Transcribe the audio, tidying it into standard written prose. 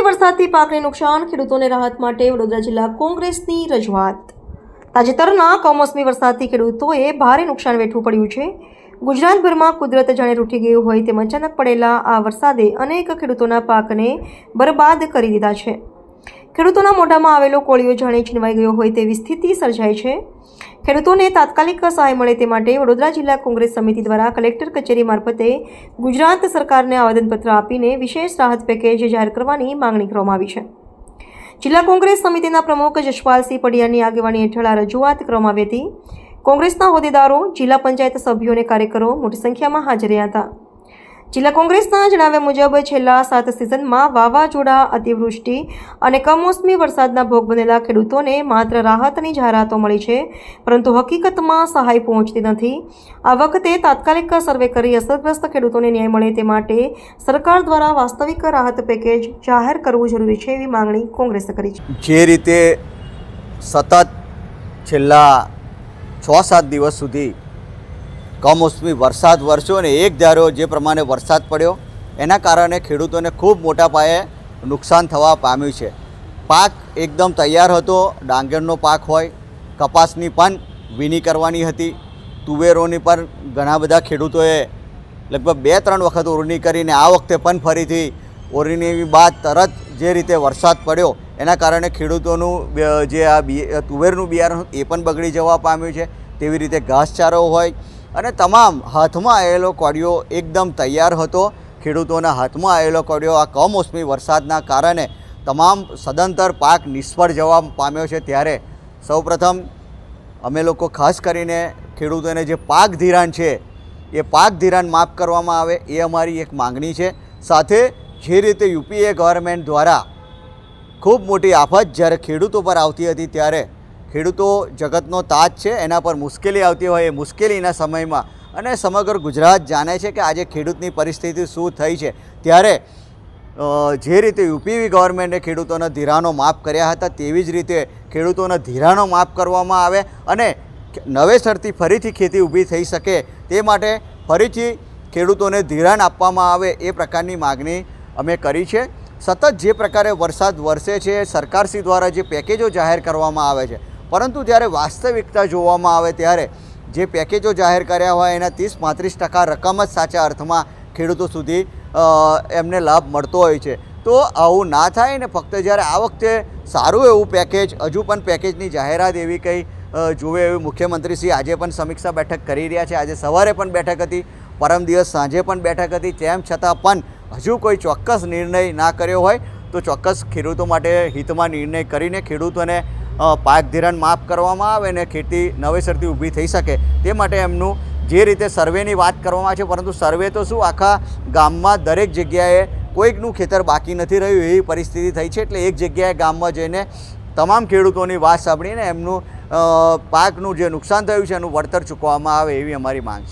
કમોસમી વરસાદથી પાકને નુકસાન, ખેડૂતોને રાહત માટે વડોદરા જિલ્લા કોંગ્રેસની રજૂઆત। તાજેતરના કમોસમી વરસાદથી ખેડૂતોએ ભારે નુકસાન વેઠવું પડ્યું છે। ગુજરાતભરમાં કુદરત જાણે રૂઠી ગયું હોય તેમ અચાનક પડેલા આ વરસાદે અનેક ખેડૂતોના પાકને બરબાદ કરી દીધા છે। ખેડૂતોના મોઢામાં આવેલો કોળિયો જાણે છીનવાઈ ગયો હોય તેવી સ્થિતિ સર્જાઈ છે। ખેડૂતોને તાત્કાલિક સહાય મળે તે માટે વડોદરા જિલ્લા કોંગ્રેસ સમિતિ દ્વારા કલેક્ટર કચેરી મારફતે ગુજરાત સરકારને આવેદનપત્ર આપીને વિશેષ રાહત પેકેજ જાહેર કરવાની માંગણી કરવામાં આવી છે। જિલ્લા કોંગ્રેસ સમિતિના પ્રમુખ જશપાલસિંહ પડિયારની આગેવાની હેઠળ આ રજૂઆત કરવામાં આવી હતી। કોંગ્રેસના હોદ્દેદારો, જિલ્લા પંચાયત સભ્યો અને કાર્યકરો મોટી સંખ્યામાં હાજર રહ્યા હતા। જિલ્લા કોંગ્રેસના જણાવ્યા મુજબ છેલ્લા 7 સિઝનમાં વાવાઝોડા, અતિવૃષ્ટિ અને કમોસમી વરસાદના ભોગ બનેલા ખેડૂતોને માત્ર રાહતની જાહેરાતો મળી છે, પરંતુ હકીકતમાં સહાય પહોંચતી નથી। આ વખતે તાત્કાલિક સર્વે કરી અસરગ્રસ્ત ખેડૂતોને ન્યાય મળે તે માટે સરકાર દ્વારા વાસ્તવિક રાહત પેકેજ જાહેર કરવું જરૂરી છે એવી માંગણી કોંગ્રેસે કરી છે। જે રીતે સતત છેલ્લા 6-7 દિવસ સુધી કમોસમી વરસાદ વરસ્યો અને એક ધારો જે પ્રમાણે વરસાદ પડ્યો એના કારણે ખેડૂતોને ખૂબ મોટા પાયે નુકસાન થવા પામ્યું છે। પાક એકદમ તૈયાર હતો, ડાંગરનો પાક હોય, કપાસની પણ વીણી કરવાની હતી, તુવેરોની પણ ઘણા બધા ખેડૂતોએ લગભગ 2-3 વખત ઓરણી કરીને આ વખતે પણ ફરીથી ઓરણી બાદ તરત જે રીતે વરસાદ પડ્યો એના કારણે ખેડૂતોનું જે આ તુવેરનું બિયારણ એ પણ બગડી જવા પામ્યું છે। તેવી રીતે ઘાસચારો હોય અને તમામ હાથમાં આવેલો કોળિયો એકદમ તૈયાર હતો। ખેડૂતોના હાથમાં આવેલો કોળિયો આ કમોસમી વરસાદના કારણે તમામ સદંતર પાક નિષ્ફળ જવા પામ્યો છે। ત્યારે સૌપ્રથમ અમે લોકો ખાસ કરીને ખેડૂતોને જે પાક ધિરાણ છે એ પાક ધિરાણ માફ કરવામાં આવે એ અમારી એક માંગણી છે। સાથે જે રીતે યુપીએ ગવર્મેન્ટ દ્વારા ખૂબ મોટી આફત જ્યારે ખેડૂતો પર આવતી હતી ત્યારે ખેડૂતો જગતનો તાજ છે, એના પર મુશ્કેલી આવતી હોય એ મુશ્કેલીના સમયમાં અને સમગ્ર ગુજરાત જાણે છે કે આજે ખેડૂતની પરિસ્થિતિ શું થઈ છે। ત્યારે જે રીતે યુપી ગવર્મેન્ટે ખેડૂતોના ધિરાણો માફ કર્યા હતા તેવી જ રીતે ખેડૂતોના ધિરાણો માફ કરવામાં આવે અને નવેસરથી ફરીથી ખેતી ઊભી થઈ શકે તે માટે ફરીથી ખેડૂતોને ધિરાણ આપવામાં આવે એ પ્રકારની માગણી અમે કરી છે। સતત જે પ્રકારે વરસાદ વરસે છે, સરકારશ્રી દ્વારા જે પેકેજો જાહેર કરવામાં આવે છે, પરંતુ જ્યારે વાસ્તવિકતા જોવામાં આવે ત્યારે જે પેકેજો જાહેર કર્યા હોય એના 30-35% રકમ જ સાચા અર્થમાં ખેડૂતો સુધી એમને લાભ મળતો હોય છે। તો આવું ના થાય ને ફક્ત જ્યારે આ વખતે સારું એવું પેકેજ, હજુ પણ પેકેજની જાહેરાત એવી કંઈ જોવે એવી મુખ્યમંત્રીશ્રી આજે પણ સમીક્ષા બેઠક કરી રહ્યા છે। આજે સવારે પણ બેઠક હતી, પરમ દિવસ સાંજે પણ બેઠક હતી, તેમ છતાં પણ હજુ કોઈ ચોક્કસ નિર્ણય ના કર્યો હોય તો ચોક્કસ ખેડૂતો માટે હિતમાં નિર્ણય કરીને ખેડૂતોને પાક ધિરાણ માફ કરવામાં આવે ને ખેતી નવેસરથી ઊભી થઈ શકે તે માટે એમનું જે રીતે સર્વેની વાત કરવામાં આવે છે, પરંતુ સર્વે તો શું આખા ગામમાં દરેક જગ્યાએ કોઈકનું ખેતર બાકી નથી રહ્યું એવી પરિસ્થિતિ થઈ છે। એટલે એક જગ્યાએ ગામમાં જઈને તમામ ખેડૂતોની વાત સાંભળીને એમનું પાકનું જે નુકસાન થયું છે એનું વળતર ચૂકવવામાં આવે એવી અમારી માંગ છે।